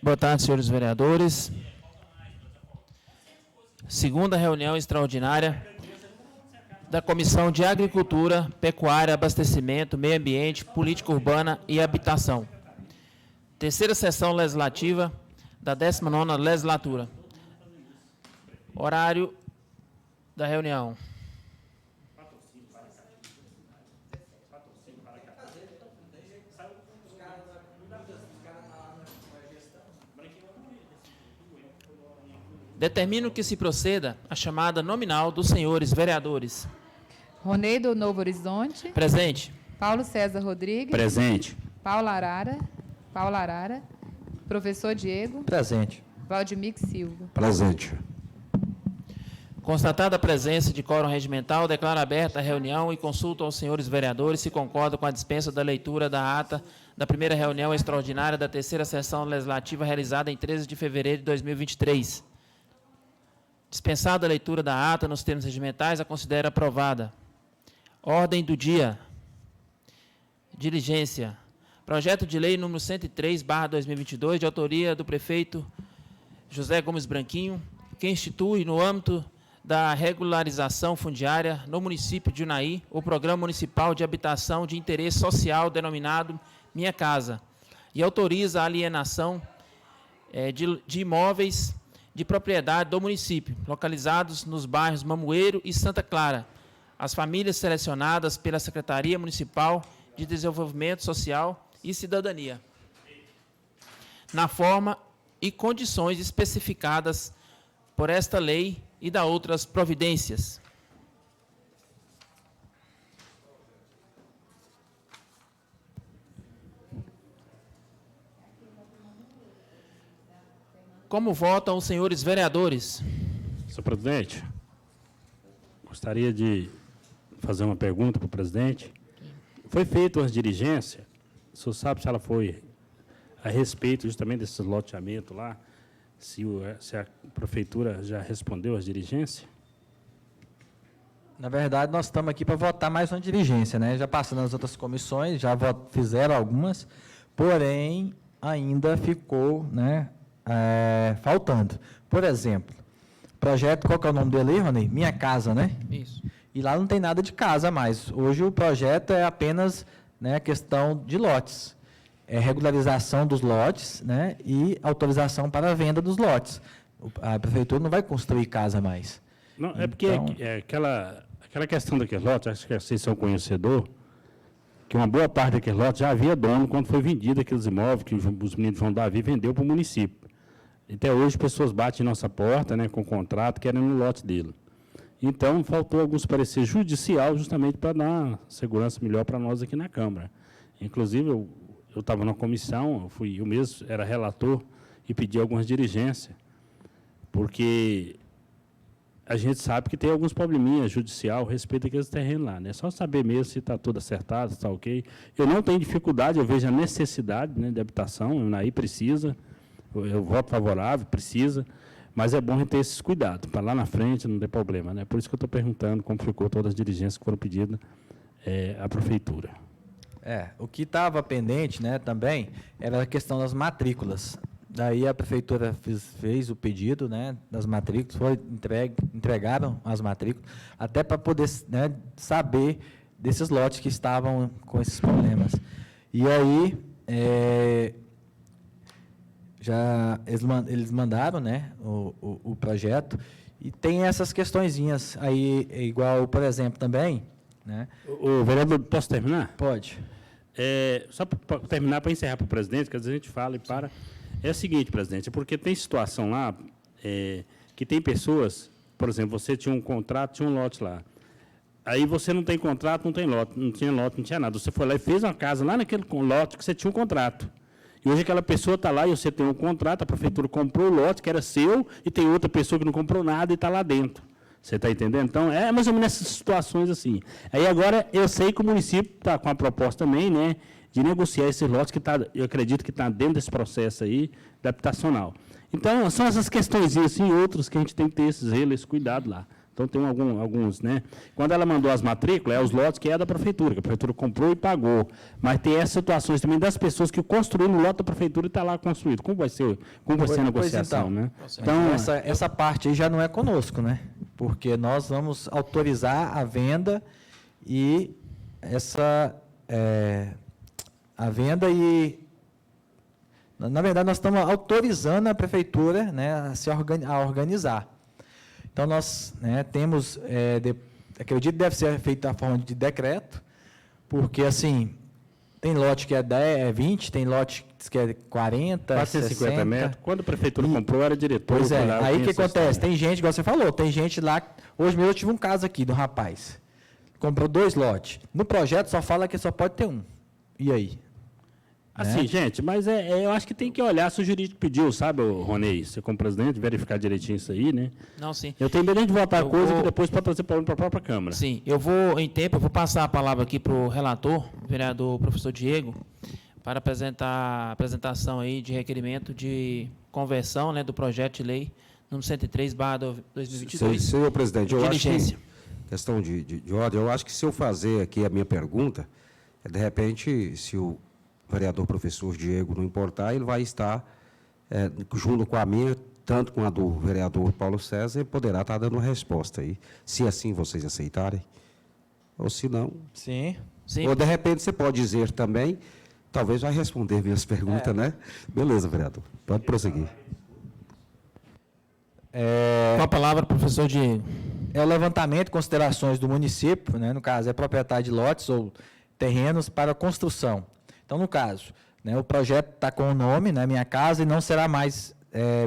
Boa tarde, senhores vereadores. Segunda reunião extraordinária da Comissão de Agricultura, Pecuária, Abastecimento, Meio Ambiente, Política Urbana e Habitação. Terceira sessão legislativa da 19ª legislatura. Horário da reunião. Determino que se proceda a chamada nominal dos senhores vereadores. Ronei do Novo Horizonte. Presente. Paulo César Rodrigues. Presente. Paula Arara. Professor Diego. Presente. Valdemir Silva. Presente. Constatada a presença de quórum regimental, declaro aberta a reunião e consulto aos senhores vereadores se concordam com a dispensa da leitura da ata da primeira reunião extraordinária da terceira sessão legislativa realizada em 13 de fevereiro de 2023. Dispensada a leitura da ata nos termos regimentais, a considero aprovada. Ordem do dia. Diligência. Projeto de lei número 103/2022, de autoria do prefeito José Gomes Branquinho, que institui, no âmbito da regularização fundiária no município de Unaí, o Programa Municipal de Habitação de Interesse Social, denominado Minha Casa, e autoriza a alienação de imóveis de propriedade do município, localizados nos bairros Mamoeiro e Santa Clara, as famílias selecionadas pela Secretaria Municipal de Desenvolvimento Social e Cidadania, na forma e condições especificadas por esta lei e da outras providências. Como votam os senhores vereadores? Senhor presidente, gostaria de fazer uma pergunta para o presidente. Foi feita uma diligência, o senhor sabe se ela foi a respeito justamente desse loteamento lá, se a prefeitura já respondeu às diligências? Na verdade, nós estamos aqui para votar mais uma diligência, né? Já passando nas outras comissões, já fizeram algumas, porém, ainda ficou, né, faltando. Por exemplo, projeto, qual que é o nome dele aí, Rony? Minha Casa, né? Isso. E lá não tem nada de casa mais. Hoje o projeto é apenas, né, questão de lotes. É regularização dos lotes, né, e autorização para a venda dos lotes. A prefeitura não vai construir casa mais. Não, é porque aquela questão daquele lote, acho que vocês são conhecedor, que uma boa parte daquele lote já havia dono quando foi vendido aqueles imóveis que os meninos João Davi vendeu para o município. Até hoje, pessoas batem em nossa porta, né, com contrato, querendo no lote dele. Então, faltou alguns pareceres judicial justamente para dar uma segurança melhor para nós aqui na Câmara. Inclusive, eu estava na comissão, eu mesmo era relator e pedi algumas diligências, porque a gente sabe que tem alguns probleminhas judicial a respeito daqueles terrenos lá, né? Só saber mesmo se está tudo acertado, se está ok. Eu não tenho dificuldade, eu vejo a necessidade, né, de habitação, o Unaí precisa, eu voto favorável, precisa, mas é bom a gente ter esses cuidados, para lá na frente não ter problema, né? Por isso que eu estou perguntando como ficou todas as diligências que foram pedidas à prefeitura. O que estava pendente, né, também era a questão das matrículas. Daí a prefeitura fez o pedido, né, das matrículas, entregaram as matrículas, até para poder, né, saber desses lotes que estavam com esses problemas. E aí, eles mandaram, né, o projeto, e tem essas questõezinhas aí, igual, por exemplo, também, né? O vereador, posso terminar? Pode. Só para terminar, para encerrar para o presidente, que às vezes a gente fala e para. É o seguinte, presidente, é porque tem situação lá que tem pessoas, por exemplo, você tinha um contrato, tinha um lote lá. Aí você não tem contrato, não tem lote, não tinha lote, não tinha nada. Você foi lá e fez uma casa lá naquele lote que você tinha um contrato. E hoje aquela pessoa está lá e você tem um contrato, a prefeitura comprou o lote que era seu e tem outra pessoa que não comprou nada e está lá dentro. Você está entendendo? Então, é mais ou menos essas situações assim. Aí agora, eu sei que o município está com a proposta também, né, de negociar esses lotes, que eu acredito que está dentro desse processo aí, habitacional. Então, são essas questões assim, outras que a gente tem que ter esse cuidado lá. Então, Então, tem alguns, né? Quando ela mandou as matrículas, é os lotes que é da prefeitura, que a prefeitura comprou e pagou. Mas tem essas situações também das pessoas que construíram o lote da prefeitura e está lá construído. Como vai ser a negociação, então, né? Então, essa parte aí já não é conosco, né? Porque nós vamos autorizar a venda e na verdade, nós estamos autorizando a prefeitura, né, a organizar. Então, nós, né, temos, acredito que deve ser feito da forma de decreto, porque, assim, tem lote que é 20, tem lote que é 40, 450 60. metros. Quando a prefeitura comprou, era diretor. Pois é, aí o que acontece? Tem gente, igual você falou, tem gente lá. Hoje mesmo eu tive um caso aqui de um rapaz. Comprou 2 lotes. No projeto só fala que só pode ter um. E aí? Assim, né? gente, mas eu acho que tem que olhar se o jurídico pediu, sabe, Ronei? Você como presidente, verificar direitinho isso aí, né? Não, sim. Eu tenho medo de votar coisa que depois pode trazer problema para a própria Câmara. Sim, eu vou passar a palavra aqui para o relator, o vereador professor Diego, para apresentar a apresentação aí de requerimento de conversão, né, do projeto de lei número 103/2022. Senhor presidente, eu acho Diligência. que, questão de ordem, eu acho que se eu fazer aqui a minha pergunta, de repente, se o vereador professor Diego não importar, ele vai estar, junto com a minha, tanto com a do vereador Paulo César, ele poderá estar dando uma resposta aí, se assim vocês aceitarem, ou se não. Sim. Sim. Ou, de repente, você pode dizer também, talvez vai responder minhas perguntas, né? Beleza, vereador, pode prosseguir. Com a palavra, professor Diego. É o levantamento de considerações do município, né, no caso, é proprietário de lotes ou terrenos para construção. Então, no caso, né, o projeto está com o nome, né, Minha Casa, e não será mais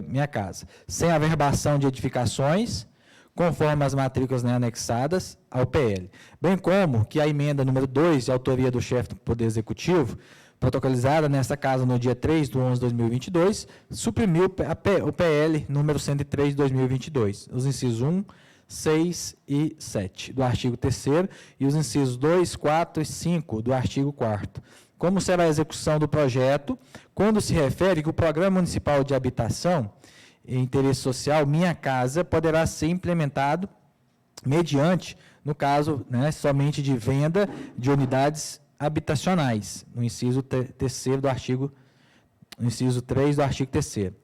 Minha Casa. Sem averbação de edificações, conforme as matrículas, né, anexadas ao PL. Bem como que a emenda número 2, de autoria do chefe do Poder Executivo, protocolizada nesta casa no dia 3/11/2022, suprimiu o PL número 103 de 2022, os incisos 1, 6 e 7 do artigo 3º e os incisos 2, 4 e 5 do artigo 4º. Como será a execução do projeto quando se refere que o Programa Municipal de Habitação e Interesse Social, Minha Casa, poderá ser implementado mediante, no caso, né, somente de venda de unidades habitacionais, no inciso 3º do artigo, no inciso 3 do artigo 3º.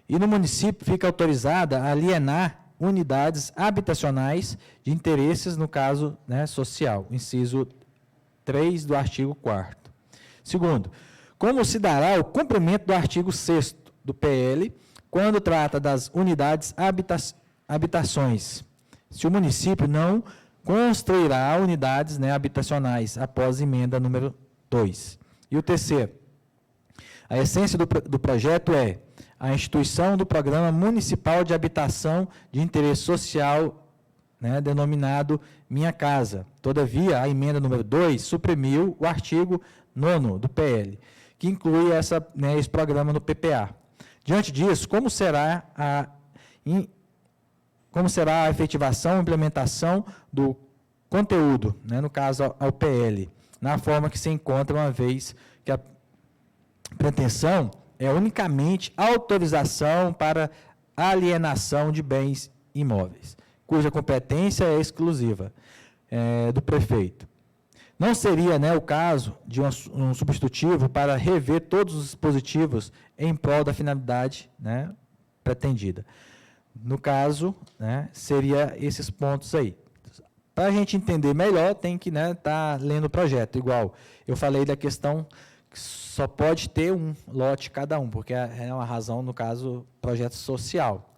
E no município fica autorizada a alienar unidades habitacionais de interesses, no caso, né, social, inciso 3 do artigo 4º. Segundo, como se dará o cumprimento do artigo 6º do PL, quando trata das unidades habitações, se o município não construirá unidades, né, habitacionais após emenda número 2. E o terceiro, a essência do projeto é a instituição do Programa Municipal de Habitação de Interesse Social, né, denominado Minha Casa. Todavia, a emenda número 2 suprimiu o artigo 9º do PL, que inclui esse programa no PPA. Diante disso, como será a efetivação e implementação do conteúdo, né, no caso ao PL, na forma que se encontra, uma vez que a pretensão é unicamente autorização para alienação de bens imóveis, cuja competência é exclusiva do prefeito. Não seria, né, o caso de um substitutivo para rever todos os dispositivos em prol da finalidade, né, pretendida. No caso, né, seria esses pontos aí. Para a gente entender melhor, tem que, né, tá lendo o projeto. Igual, eu falei da questão que só pode ter um lote cada um, porque é uma razão, no caso, projeto social.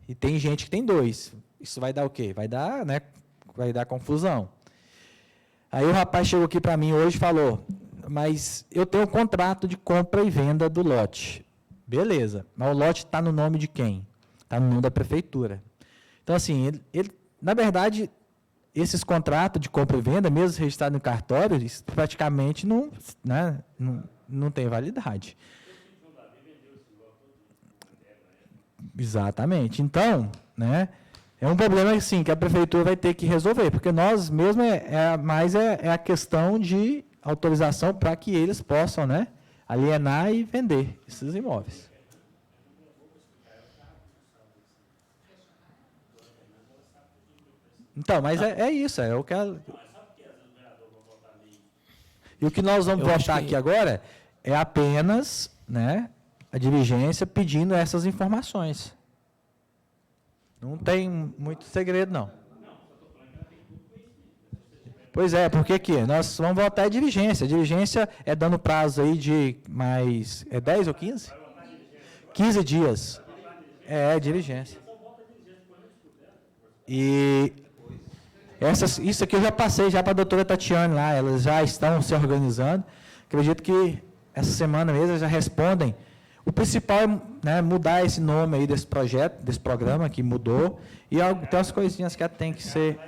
E tem gente que tem 2. Isso vai dar o quê? Vai dar, né, vai dar confusão. Aí o rapaz chegou aqui para mim hoje e falou, mas eu tenho um contrato de compra e venda do lote. Beleza, mas o lote está no nome de quem? Está no nome da prefeitura. Então, assim, ele na verdade, esses contratos de compra e venda, mesmo registrados no cartório, isso praticamente não tem validade. Exatamente. Então, né, é um problema assim, que a prefeitura vai ter que resolver, porque nós mesmo é a questão de autorização para que eles possam, né, alienar e vender esses imóveis. Então, mas é isso, é o que E o que nós vamos votar aqui agora é apenas, né, a diligência pedindo essas informações. Não tem muito segredo, não. Pois é, porque aqui nós vamos votar a diligência. A diligência é dando prazo aí de mais... É 10 ou 15? 15 dias. É, diligência. E isso aqui eu já passei já para a doutora Tatiane lá, elas já estão se organizando. Acredito que essa semana mesmo já respondem. O principal é, né, mudar esse nome aí desse projeto, desse programa que mudou, e tem umas coisinhas que tem que ser,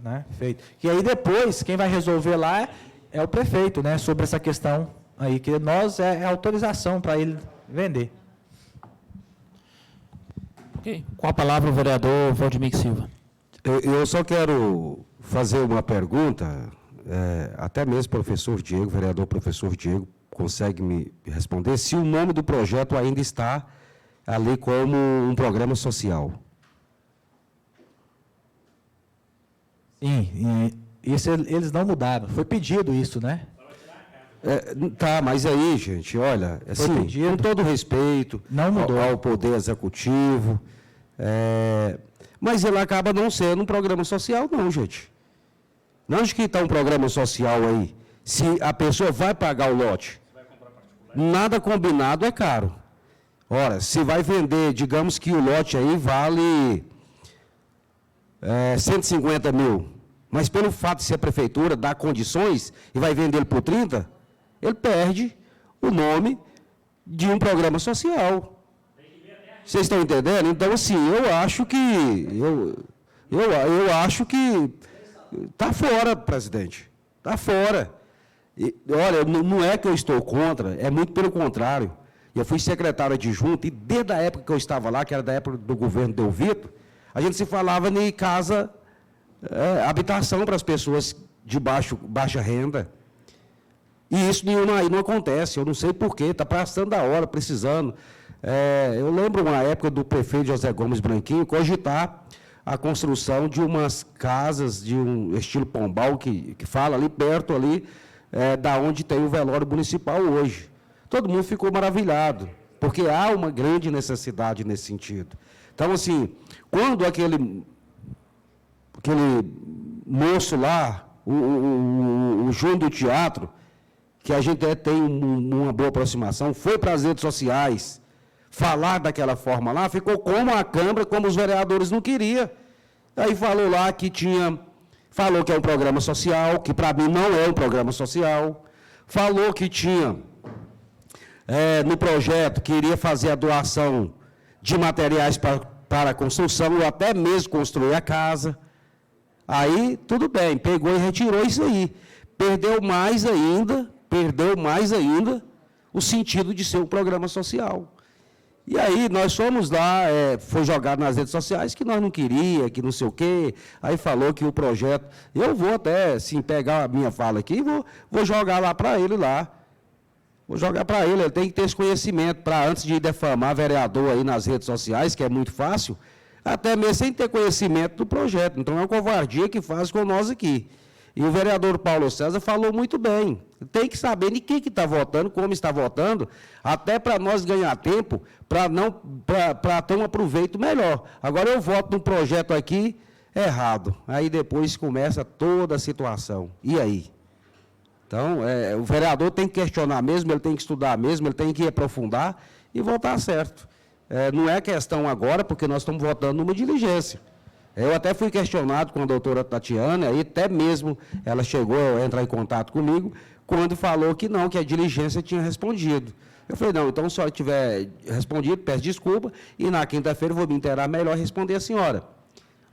né, feito. E aí depois, quem vai resolver lá é o prefeito, né, sobre essa questão aí, que nós é autorização para ele vender. Ok. Com a palavra o vereador Valdemir Silva. Eu só quero fazer uma pergunta, até mesmo professor Diego, vereador professor Diego, consegue me responder se o nome do projeto ainda está ali como um programa social. Sim, isso eles não mudaram. Foi pedido isso, né? Tá, mas aí, gente, olha, assim, com todo respeito não mudou. Ao Poder Executivo, mas ele acaba não sendo um programa social, não, gente. Não acho que está um programa social aí. Se a pessoa vai pagar o lote, nada combinado é caro. Ora, se vai vender, digamos que o lote aí vale 150 mil, mas pelo fato de ser a prefeitura dar condições e vai vender ele por 30, ele perde o nome de um programa social. Vocês estão entendendo? Então, assim, eu acho que está fora, presidente. Está fora. E, olha, não é que eu estou contra, é muito pelo contrário. Eu fui secretário adjunto e desde a época que eu estava lá, que era da época do governo Del Vito, a gente se falava em casa, habitação para as pessoas de baixa renda. E isso aí não acontece, eu não sei porquê, está passando da hora, precisando. Eu lembro uma época do prefeito José Gomes Branquinho cogitar a construção de umas casas de um estilo Pombal, que fala ali perto, ali, da onde tem o velório municipal hoje. Todo mundo ficou maravilhado, porque há uma grande necessidade nesse sentido. Então, assim, quando aquele moço lá, o João do Teatro, que a gente tem uma boa aproximação, foi para as redes sociais falar daquela forma lá, ficou como a Câmara, como os vereadores não queriam. Aí falou lá que falou que é um programa social, que para mim não é um programa social, falou que tinha, no projeto, que iria fazer a doação de materiais para a construção, ou até mesmo construir a casa. Aí, tudo bem, pegou e retirou isso aí. Perdeu mais ainda o sentido de ser um programa social. E aí, nós fomos lá, foi jogado nas redes sociais que nós não queríamos, que não sei o quê. Aí falou que o projeto... Eu vou até, sim, pegar a minha fala aqui e vou jogar lá para ele lá. Vou jogar para ele tem que ter esse conhecimento para, antes de defamar vereador aí nas redes sociais, que é muito fácil, até mesmo sem ter conhecimento do projeto. Então, é uma covardia que faz com nós aqui. E o vereador Paulo César falou muito bem. Tem que saber de quem que está votando, como está votando, até para nós ganhar tempo, para ter um aproveito melhor. Agora eu voto num projeto aqui errado. Aí depois começa toda a situação. E aí? Então, o vereador tem que questionar mesmo, ele tem que estudar mesmo, ele tem que aprofundar e votar certo. Não é questão agora, porque nós estamos votando numa diligência. Eu até fui questionado com a doutora Tatiana, aí até mesmo ela chegou a entrar em contato comigo, quando falou que não, que a diligência tinha respondido. Eu falei, não, então se ela tiver respondido, peço desculpa, e na quinta-feira eu vou me inteirar melhor e responder a senhora.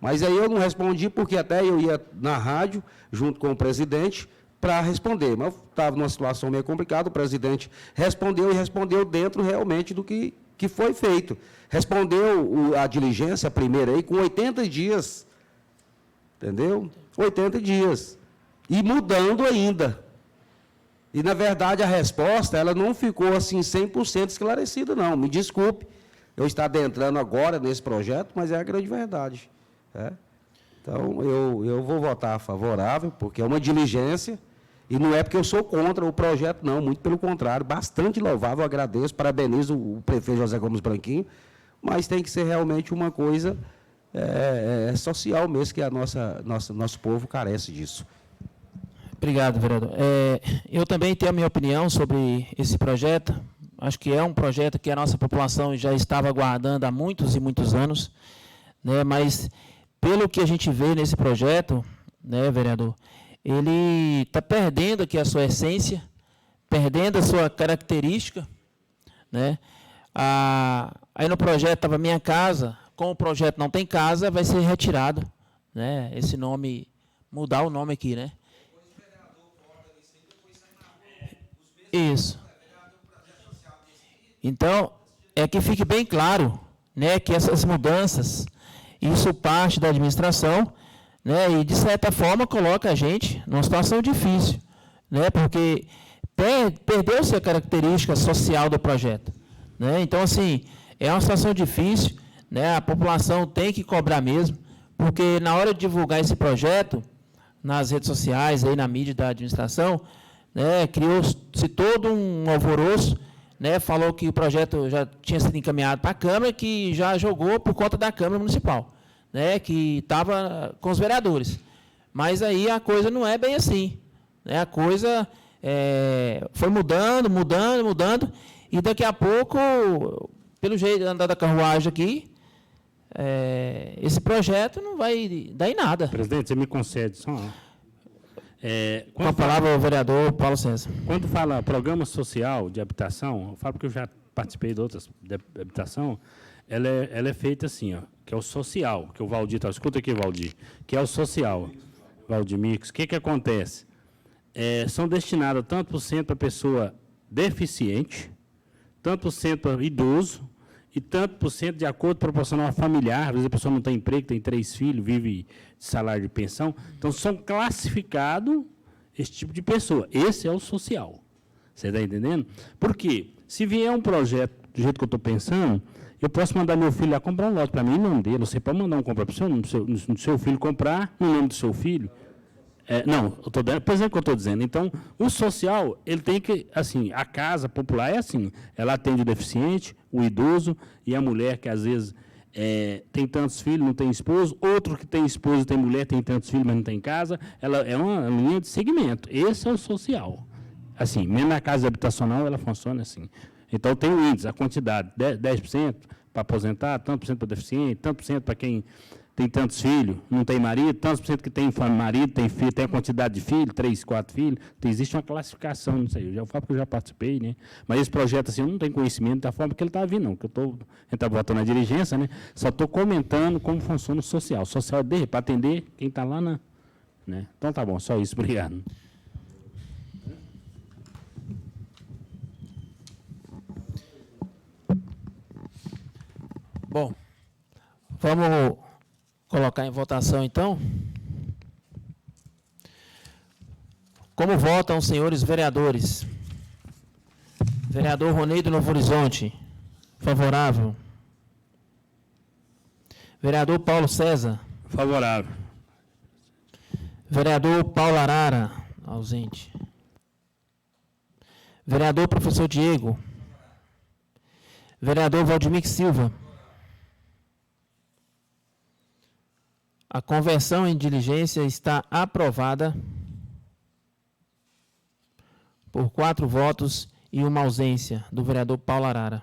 Mas aí eu não respondi, porque até eu ia na rádio, junto com o presidente, para responder. Mas eu estava numa situação meio complicada, o presidente respondeu, e respondeu dentro realmente do que foi feito. Respondeu a diligência, a primeira aí, com 80 dias. Entendeu? 80 dias. E mudando ainda. E, na verdade, a resposta, ela não ficou, assim, 100% esclarecida, não. Me desculpe eu estar adentrando agora nesse projeto, mas é a grande verdade. Então, eu vou votar favorável, porque é uma diligência, e não é porque eu sou contra o projeto, não, muito pelo contrário, bastante louvável, agradeço, parabenizo o prefeito José Gomes Branquinho, mas tem que ser realmente uma coisa social mesmo, que nosso povo carece disso. Obrigado, vereador. Eu também tenho a minha opinião sobre esse projeto. Acho que é um projeto que a nossa população já estava aguardando há muitos e muitos anos, né? Mas, pelo que a gente vê nesse projeto, né, vereador, ele está perdendo aqui a sua essência, perdendo a sua característica, né? Aí no projeto estava Minha Casa, como o projeto não tem casa, vai ser retirado, né? Esse nome, mudar o nome aqui, né? Isso. Então, é que fique bem claro, né, que essas mudanças, isso parte da administração, né, e de certa forma coloca a gente numa situação difícil, né, porque perdeu-se a característica social do projeto, né? Então, assim, é uma situação difícil, né, a população tem que cobrar mesmo, porque na hora de divulgar esse projeto, nas redes sociais, aí na mídia da administração, né, criou-se todo um alvoroço, né, falou que o projeto já tinha sido encaminhado para a Câmara, que já jogou por conta da Câmara Municipal, né, que estava com os vereadores. Mas aí a coisa não é bem assim, né, a coisa foi mudando, e daqui a pouco, pelo jeito de andar da carruagem aqui, esse projeto não vai dar em nada. Presidente, você me concede só... Com a palavra, o vereador Paulo César. Quando fala programa social de habitação, eu falo porque eu já participei de outras de habitação, ela é feita assim, ó, que é o social, que o Valdir, escuta aqui, Valdir, que é o social, Valdir Mix. O que acontece? São destinados tanto por cento para pessoa deficiente, tanto por cento para idoso, e tanto por cento de acordo proporcional a familiar. Às vezes a pessoa não tem emprego, tem 3 filhos, vive de salário de pensão. Então, são classificados esse tipo de pessoa. Esse é o social. Você está entendendo? Por quê? Se vier um projeto do jeito que eu estou pensando, eu posso mandar meu filho lá comprar um lote para mim, em nome dele. Você pode mandar um comprar para o seu filho comprar, no nome do seu filho. Não, por exemplo, que eu estou dizendo. Então, o social, ele tem que, assim, a casa popular é assim, ela atende o deficiente, o idoso e a mulher que, às vezes, tem tantos filhos, não tem esposo, outro que tem esposo, tem mulher, tem tantos filhos, mas não tem casa, ela é uma linha de segmento. Esse é o social. Assim, mesmo na casa habitacional, ela funciona assim. Então, tem o índice, a quantidade, 10% para aposentar, tanto por cento para deficiente, tanto por cento para quem tem tantos filhos, não tem marido, tantos por cento que tem marido, tem filho, tem a quantidade de filhos, 3, 4 filhos. Então, existe uma classificação nisso aí. Eu já falo porque eu já participei, né? Mas esse projeto, assim, eu não tenho conhecimento da forma que ele está vindo, não. Que a gente está votando na diligência, né? Só estou comentando como funciona o social. O social é para atender quem está lá na... Né? Então, tá bom, só isso. Obrigado. Bom, vamos colocar em votação, então. Como votam os senhores vereadores? Vereador Ronei do Novo Horizonte, favorável. Vereador Paulo César. Favorável. Vereador Paulo Arara, ausente. Vereador Professor Diego. Vereador Valdemir Silva. A conversão em diligência está aprovada por 4 votos e uma ausência do vereador Paulo Arara.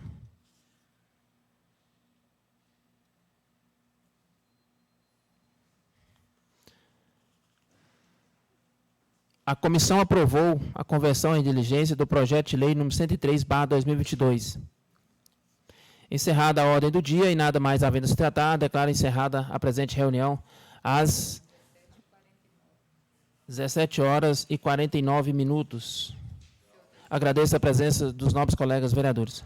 A comissão aprovou a conversão em diligência do projeto de lei número 103/2022. Encerrada a ordem do dia e nada mais havendo se tratar, declaro encerrada a presente reunião às 17h49. Agradeço a presença dos nobres colegas vereadores.